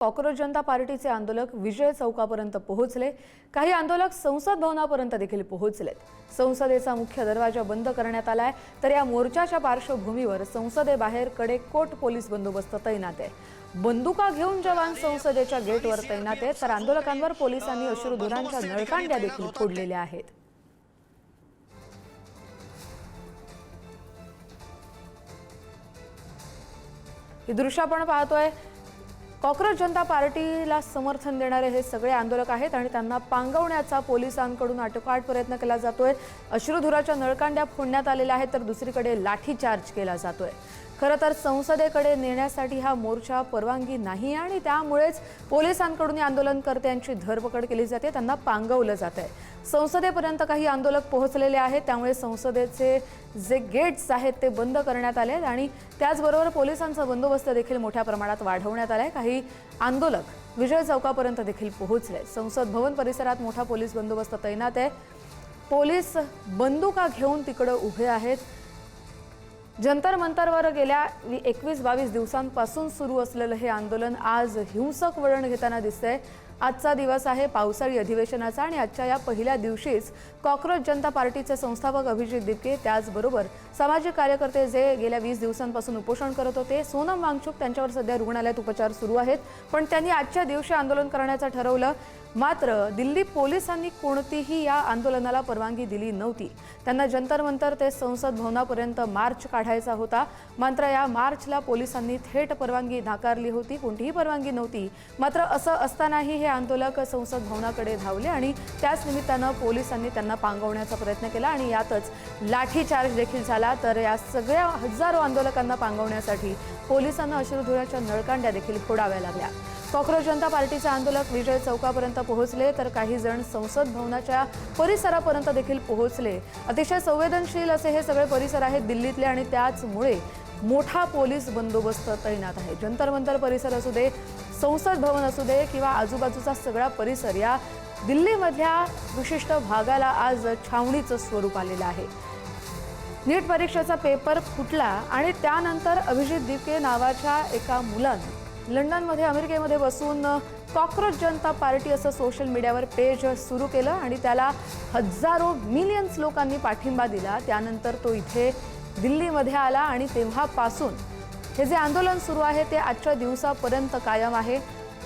Cockroach जनता पार्टीचे आंदोलक विजय चौकापर्यंत पोहोचले। काही आंदोलक संसद भवनापर्यंत देखील पोहोचलेत। संसदेचा मुख्य दरवाजा बंद करण्यात आलाय, तर या मोर्चाच्या पार्श्वभूमीवर संसदेबाहेर कडेकोट पोलीस बंदोबस्त तैनात आहे। बंदुका घेऊन जवान संसदेच्या गेटवर तैनात आहेत, तर आंदोलकांवर पोलिसांनी अश्रुधुरांच्या नळकांड्या देखील फोडलेल्या आहेत। ही दृश्य आपण पाहतोय। कॉकरोच जनता पार्टीला समर्थन देणारे हे सगळे आंदोलक आहेत आणि त्यांना पांगवण्याचा पोलिसांकडून आटोकाट प्रयत्न केला जातोय। अश्रुधुराच्या नळकांड्या फोडण्यात आलेल्या आहेत, तर दुसरीकडे लाठीचार्ज केला जातोय। खरं तर संसदेकडे नेण्यासाठी हा मोर्चा परवानगी नाही आणि त्यामुळेच पोलिसांकडून आंदोलनकर्त्यांची धरपकड केली जाते, त्यांना पांगवलं जातंय। संसदेपर्यंत काही आंदोलक पोहोचलेले आहेत, त्यामुळे संसदेचे जे गेट्स आहेत ते बंद करण्यात आले आणि त्याचबरोबर पोलिसांचा बंदोबस्त देखील मोठ्या प्रमाणात वाढवण्यात आलाय। काही आंदोलक विजय चौकापर्यंत देखील पोहोचले। संसद भवन परिसरात मोठा पोलीस बंदोबस्त तैनात आहे। पोलीस बंदुका घेऊन तिकडे उभे आहेत। जंतर मंतरवर गेल्या 21-22 दिवसांपासून सुरू असलेलं हे आंदोलन आज हिंसक वळण घेताना दिसतंय। आजचा दिवस आहे पावसाळी अधिवेशनाचा आणि आजच्या या पहिल्या दिवशीच कॉकरोच जनता पार्टीचे संस्थापक अभिजित दिपके, त्याचबरोबर सामाजिक कार्यकर्ते जे गेल्या 20 दिवसांपासून उपोषण करत होते, सोनम वांगचुक, त्यांच्यावर सध्या रुग्णालयात उपचार सुरू आहेत, पण त्यांनी आजच्या दिवशी आंदोलन करण्याचं ठरवलं। मात्र दिल्ली पोलिसांनी कोणतीही या आंदोलनाला परवानगी दिली नव्हती। त्यांना जंतर मंतर ते संसद भवनापर्यंत मार्च काढायचा होता, मात्र या मार्चला पोलिसांनी थेट परवानगी नाकारली होती, कोणतीही परवानगी नव्हती। मात्र असं असतानाही हे आंदोलक संसद भवनाकडे धावले आणि त्याच निमित्तानं पोलिसांनी त्यांना पांगवण्याचा प्रयत्न केला आणि यातच लाठीचार्ज देखील झाला। तर या सगळ्या हजारो आंदोलकांना पांगवण्यासाठी पोलिसांना अश्रुधुराच्या नळकांड्या देखील फोडाव्या लागल्या। कॉकरोच जनता पार्टीचे आंदोलक विजय चौकापर्यंत पोहोचले, तर काही जण संसद भवनाच्या परिसरापर्यंत देखील पोहोचले। अतिशय संवेदनशील असे हे सगळे परिसर आहेत दिल्लीतले आणि त्याचमुळे मोठा पोलीस बंदोबस्त तैनात आहे। जंतर मंतर परिसर असू दे, संसद भवन असू दे किंवा आजूबाजूचा सगळा परिसर, या दिल्लीमधल्या विशिष्ट भागाला आज छावणीचं स्वरूप आलेलं आहे। नीट परीक्षेचा पेपर फुटला आणि त्यानंतर अभिजित दिपके नावाच्या एका मुलाने लंडनमध्ये अमेरिकेमध्ये बसून कॉकरोच जनता पार्टी असं सोशल मीडियावर पेज सुरू केलं आणि त्याला हजारो मिलियन्स लोकांनी पाठिंबा दिला। त्यानंतर तो इथे दिल्लीमध्ये आला आणि तेव्हापासून हे जे आंदोलन सुरू आहे ते आजच्या दिवसापर्यंत कायम आहे।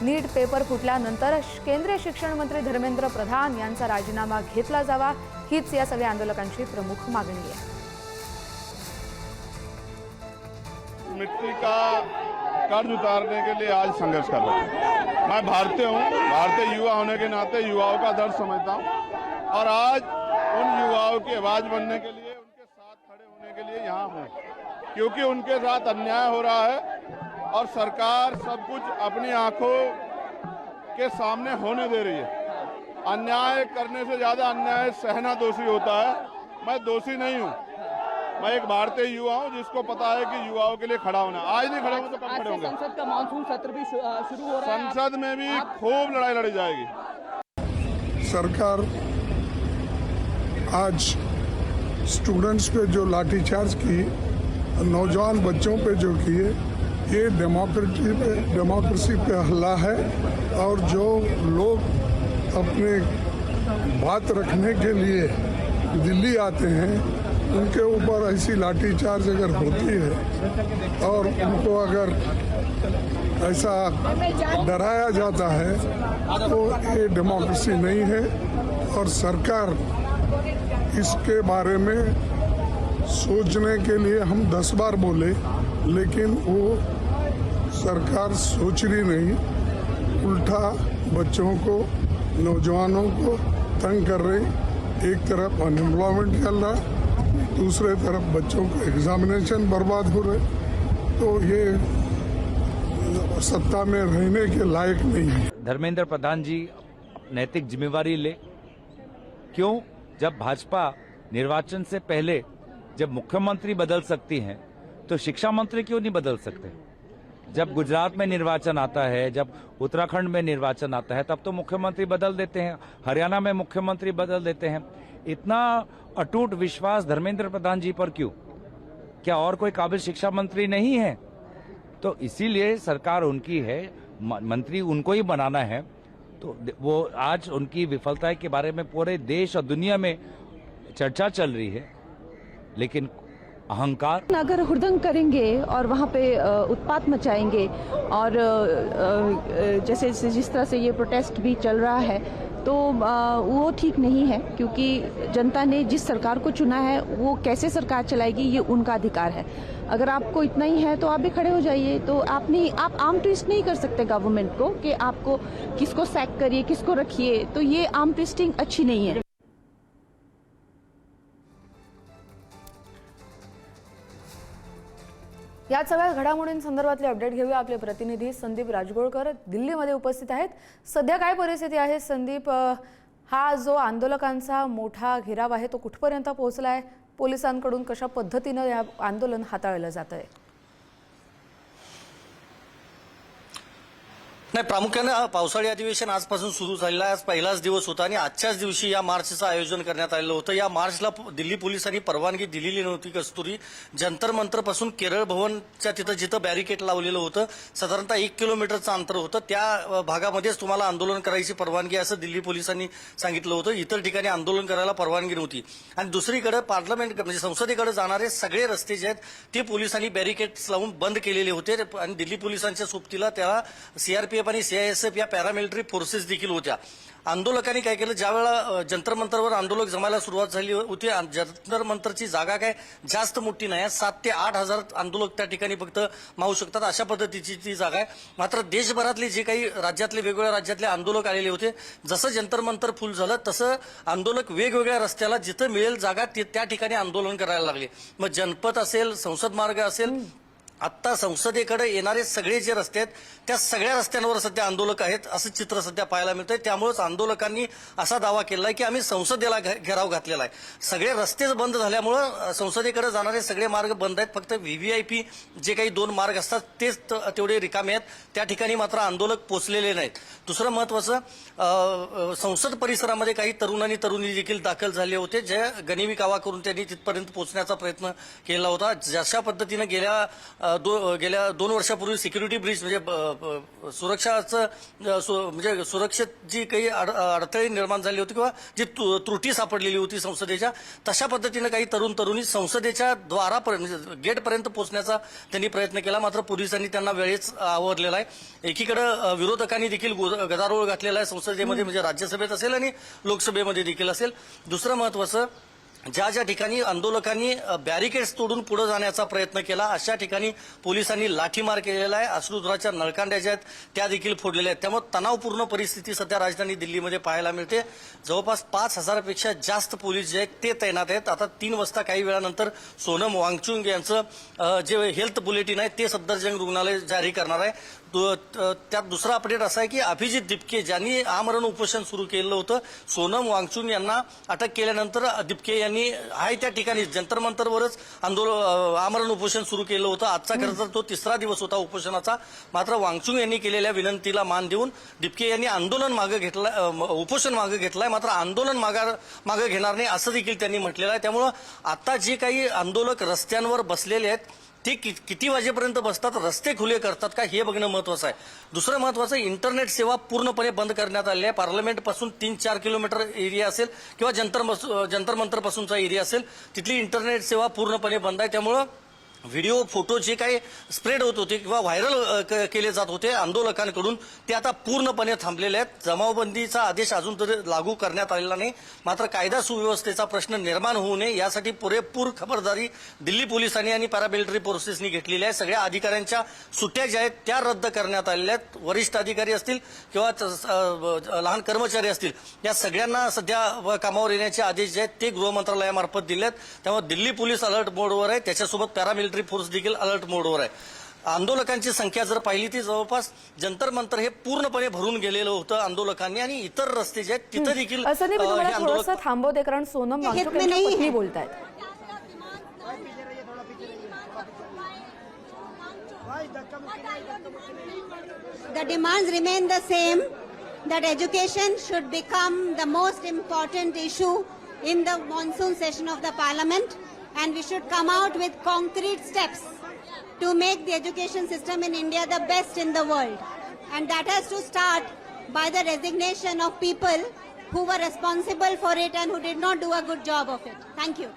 नीट पेपर फुटल्यानंतर केंद्रीय शिक्षण मंत्री धर्मेंद्र प्रधान यांचा राजीनामा घेतला जावा, हीच या सगळ्या आंदोलकांची प्रमुख मागणी आहे। मिट्टी का कर्ज उतारने के लिए आज संघर्ष कर रहा हूँ। मैं भारतीय हूँ, भारतीय युवा होने के नाते युवाओं का दर्द समझता हूँ और आज उन युवाओं की आवाज बनने के लिए, उनके साथ खड़े होने के लिए यहाँ हूँ, क्योंकि उनके साथ अन्याय हो रहा है और सरकार सब कुछ अपनी आंखों के सामने होने दे रही है। अन्याय करने से ज्यादा अन्याय सहना दोषी होता है। मैं दोषी नहीं हूँ, मैं एक भारतीय युवा हूँ जिसको पता है कि युवाओं के लिए खड़ा होना। आज नहीं खड़े होंगे तो कब खड़े होंगे। संसद का मानसून सत्र भी शुरू हो रहा है, संसद में भी खूब लड़ाई लड़ी जाएगी। सरकार आज स्टूडेंट्स पे जो लाठीचार्ज की, नौजवान बच्चों पे जो किए, ये डेमोक्रेसी पे हल्ला है और जो लोग अपने बात रखने के लिए दिल्ली आते हैं उनके ऊपर ऐसी लाठीचार्ज अगर होती है और उनको अगर ऐसा डराया जाता है तो ये डेमोक्रेसी नहीं है। और सरकार इसके बारे में सोचने के लिए हम 10 बार बोले, लेकिन वो सरकार सोच रही नहीं, उल्टा बच्चों को, नौजवानों को तंग कर रही। एक तरफ अनएम्प्लॉयमेंट चल रहा है, दूसरे तरफ बच्चों का एग्जामिनेशन बर्बाद हो रहे, तो ये सत्ता में रहने के लायक नहीं है। धर्मेंद्र प्रधान जी नैतिक जिम्मेवारी ले। क्यों? जब भाजपा निर्वाचन से पहले जब मुख्यमंत्री बदल सकती है तो शिक्षा मंत्री क्यों नहीं बदल सकते? जब गुजरात में निर्वाचन आता है, जब उत्तराखंड में निर्वाचन आता है, तब तो मुख्यमंत्री बदल देते हैं, हरियाणा में मुख्यमंत्री बदल देते हैं। इतना अटूट विश्वास धर्मेंद्र प्रधान जी पर क्यों? क्या और कोई काबिल शिक्षा मंत्री नहीं है? तो इसीलिए सरकार उनकी है मंत्री उनको ही बनाना है, तो वो आज उनकी विफलता के बारे में पूरे देश और दुनिया में चर्चा चल रही है, लेकिन अहंकार अगर हुड़दंग करेंगे और वहाँ पे उत्पात मचाएंगे और जैसे जिस तरह से ये प्रोटेस्ट भी चल रहा है तो वो ठीक नहीं है, क्योंकि जनता ने जिस सरकार को चुना है वो कैसे सरकार चलाएगी ये उनका अधिकार है। अगर आपको इतना ही है तो आप भी खड़े हो जाइए। तो आप आर्म ट्विस्ट नहीं कर सकते गवर्नमेंट को कि आपको किसको सैक करिए किसको रखिए, तो ये आर्म ट्विस्टिंग अच्छी नहीं है। या सगळ्या घडामोडींसंदर्भातले अपडेट घेऊया। आपले प्रतिनिधी संदीप राजगोळकर दिल्लीमध्ये उपस्थित आहेत। सध्या काय परिस्थिती आहे संदीप? हा जो आंदोलकांचा मोठा घेराव आहे तो कुठपर्यंत पोहोचलाय? पोलिसांकडून कशा पद्धतीने या आंदोलन हाताळलं जातंय? नाही, प्रामुख्याने पावसाळी अधिवेशन आजपासून सुरू झालेलं आहे। आज पहिलाच दिवस होता आणि आजच्याच दिवशी या मार्चचं आयोजन करण्यात आलेलं होतं। या मार्चला दिल्ली पोलिसांनी परवानगी दिलेली नव्हती। कस्तुरी जंतर मंतर पासून केरळ भवनच्या तिथं जिथं बॅरिकेड लावलेलं होतं, साधारणतः 1 किलोमीटरचं अंतर होतं, त्या भागामध्येच तुम्हाला आंदोलन करायची परवानगी असं दिल्ली पोलिसांनी सांगितलं होतं। इतर ठिकाणी आंदोलन करायला परवानगी नव्हती। आणि दुसरीकडे पार्लमेंट म्हणजे संसदेकडे जाणारे सगळे रस्ते जे आहेत ते पोलिसांनी बॅरिकेड्स लावून बंद केलेले होते आणि दिल्ली पोलिसांच्या सोबतीला त्याला सीआरपीएफ आणि सीआयएसएफ या पॅरामिलिटरी फोर्सेस देखील होत्या। आंदोलकांनी काय केलं, ज्यावेळेला जंतर मंतरवर आंदोलक जमायला सुरुवात झाली होती, जंतर मंतरची जागा काय जास्त मोठी नाही, 7 ते 8 हजार आंदोलक त्या ठिकाणी फक्त मावू शकतात अशा पद्धतीची ती जागा आहे। मात्र देशभरातले जे काही राज्यातले वेगवेगळ्या राज्यातले आंदोलक आलेले होते, जसं जंतर मंतर फुल झालं तसं आंदोलक वेगवेगळ्या रस्त्याला जिथं मिळेल जागा त्या ठिकाणी आंदोलन करायला लागले। मग जनपथ असेल, संसद मार्ग असेल, आता संसदेकडे येणारे सगळे जे रस्ते आहेत त्या सगळ्या रस्त्यांवर सध्या आंदोलक आहेत असं चित्र सध्या पाहायला मिळतंय। त्यामुळेच आंदोलकांनी असा दावा केलाय की आम्ही संसदेला घेराव घातलेला आहे। सगळे रस्तेच बंद झाल्यामुळे संसदेकडे जाणारे सगळे मार्ग बंद आहेत। फक्त व्हीव्हीआयपी जे काही 2 मार्ग असतात तेच तेवढे रिकामे आहेत, त्या ठिकाणी मात्र आंदोलक पोचलेले नाहीत। दुसरं महत्वाचं, संसद परिसरामध्ये काही तरुण आणि तरुणी देखील दाखल झाले होते, जे गनिमी कावा करून त्यांनी तिथपर्यंत पोहोचण्याचा प्रयत्न केला होता। जशा पद्धतीने गेल्या 2 वर्षापूर्वी सिक्युरिटी ब्रीच म्हणजे सुरक्षाचं म्हणजे सुरक्षेत जी काही अडथळे निर्माण झाले होते किंवा जी त्रुटी सापडलेली होती संसदेच्या, तशा पद्धतीने काही तरुणी संसदेच्या द्वारापर्यंत गेटपर्यंत पोहोचण्याचा त्यांनी प्रयत्न केला, मात्र पोलिसांनी त्यांना वेळेच आवरलेला आहे। एकीकडे विरोधकांनी देखील गदारोळ घातलेला आहे संसदेमध्ये, म्हणजे राज्यसभेत असेल आणि लोकसभेमध्ये देखील असेल। दुसरं महत्वाचं, ज्या ठिकाणी आंदोलकांनी बॅरिकेड्स तोडून पुढे जाण्याचा प्रयत्न केला अशा ठिकाणी पोलिसांनी लाठीमार केलेला आहे। अश्रुधुराच्या नळकांड्या ज्या आहेत त्या देखील फोडलेल्या आहेत। त्यामुळे तणावपूर्ण परिस्थिती सध्या राजधानी दिल्लीमध्ये पाहायला मिळते। जवळपास 5000पेक्षा जास्त पोलीस जे आहेत ते तैनात आहेत। आता 3 वाजता काही वेळानंतर सोनम वांगचुक यांचं जे हेल्थ बुलेटिन आहे ते सफदरजंग रुग्णालय जारी करणार आहे। त्यात दुसरा अपडेट असा आहे की अभिजित दिपके ज्यांनी आमरण उपोषण सुरू केलं होतं, सोनम वांगचुक यांना अटक केल्यानंतर दिपके यांनी आहे त्या ठिकाणी जंतर मंतरवरच आमरण उपोषण सुरू केलं होतं। आजचा खरं तर तो 3रा दिवस होता उपोषणाचा, मात्र वांगचुक यांनी केलेल्या विनंतीला मान देऊन दिपके यांनी आंदोलन मागे घेतलं, उपोषण मागे घेतलंय, मात्र आंदोलन मागे घेणार नाही असं देखील त्यांनी म्हटलेलं आहे। त्यामुळं आता जे काही आंदोलक रस्त्यांवर बसलेले आहेत ते किती वाजेपर्यंत बसतात, रस्ते खुले करतात का हे बघणं महत्वाचं आहे। दुसरं महत्वाचं, इंटरनेट सेवा पूर्णपणे बंद करण्यात आली आहे। पार्लमेंट पासून 3-4 किलोमीटर एरिया असेल किंवा जंतर मंतर पासूनचा एरिया असेल तिथली इंटरनेट सेवा पूर्णपणे बंद आहे। त्यामुळं व्हिडिओ फोटो जे काही स्प्रेड होत होते किंवा व्हायरल केले जात होते आंदोलकांकडून ते आता पूर्णपणे थांबलेले आहेत। जमावबंदीचा आदेश अजून तरी लागू करण्यात आलेला नाही, मात्र कायदा सुव्यवस्थेचा प्रश्न निर्माण होऊ नये यासाठी पुरेपूर खबरदारी दिल्ली पोलिसांनी आणि पॅरामिलिटरी फोर्सेसनी घेतलेली आहे। सगळ्या अधिकाऱ्यांच्या सुट्ट्या ज्या आहेत त्या रद्द करण्यात आलेल्या आहेत। वरिष्ठ अधिकारी असतील किंवा लहान कर्मचारी असतील या सगळ्यांना सध्या कामावर येण्याचे आदेश जे आहेत ते गृह मंत्रालयामार्फत दिले आहेत। त्यामुळे दिल्ली पोलीस अलर्ट मोडवर आहे, त्याच्यासोबत पॅरामिलिटरी फोर्स देखील अलर्ट मोडवर आहे। आंदोलकांची संख्या जर पाहिली ती जवळपास जंतर मंतर हे पूर्णपणे भरून गेलेलं होतं आंदोलकांनी आणि इतर रस्ते जे आहेत तिथं देखील असं नाही, मी तुम्हाला थोडंसं थांबवते कारण सोनम वांगचुक यांच्या पत्नी बोलतायत। The demands remain the same, that education should become the most important issue in the monsoon session of the parliament, and we should come out with concrete steps to make the education system in India the best in the world. and that has to start by the resignation of people who were responsible for it and who did not do a good job of it. Thank you.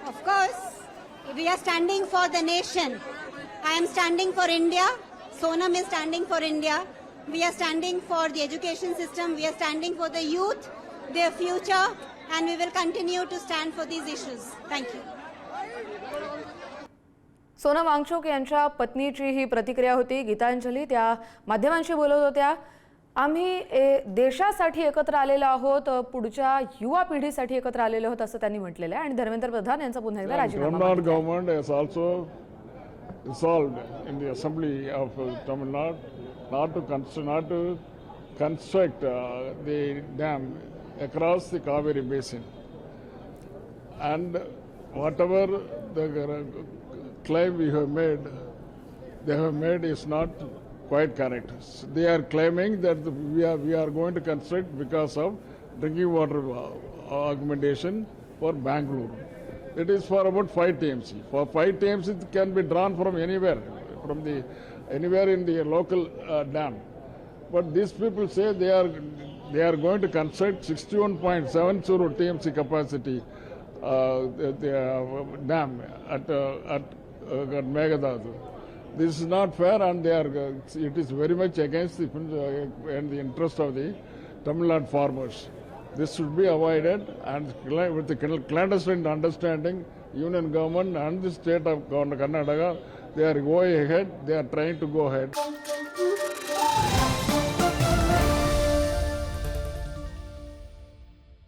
Of course, we are standing for the nation. I am standing for India. Sonam is standing for India. We are standing for the education system. We are standing for the youth, their future, and we will continue to stand for these issues. Thank you. Sonam Wangchuk यांच्या पत्नीची ही प्रतिक्रिया होती. गीतांजली त्या माध्यमांशी बोलत होत्या. आम्ही देशासाठी एकत्र आलेलो आहोत, पुढच्या युवा पिढीसाठी एकत्र आलेलो आहोत असं त्यांनी म्हटलेलं आहे. आणि धर्मेंद्र प्रधान यांचा पुन्हा एकदा राजीनामा Tamil Nadu government has also resolved in the assembly of Tamil Nadu not to construct the dam across the Kaveri basin, and whatever the claim we have made, they have made is not quite correct. They are claiming that we are going to construct because of drinking water augmentation for Bangalore. It is for about 5 TMC. For 5 TMC, it can be drawn from anywhere, anywhere in the local dam. But these people say they are going to construct 61.70 TMC capacity the dam at Meghdadu. This is not fair, and it is very much against the interest of the Tamil Nadu farmers. This should be avoided, and with the clandestine understanding, Union government and the state of Karnataka, they are going ahead. They are trying to go ahead.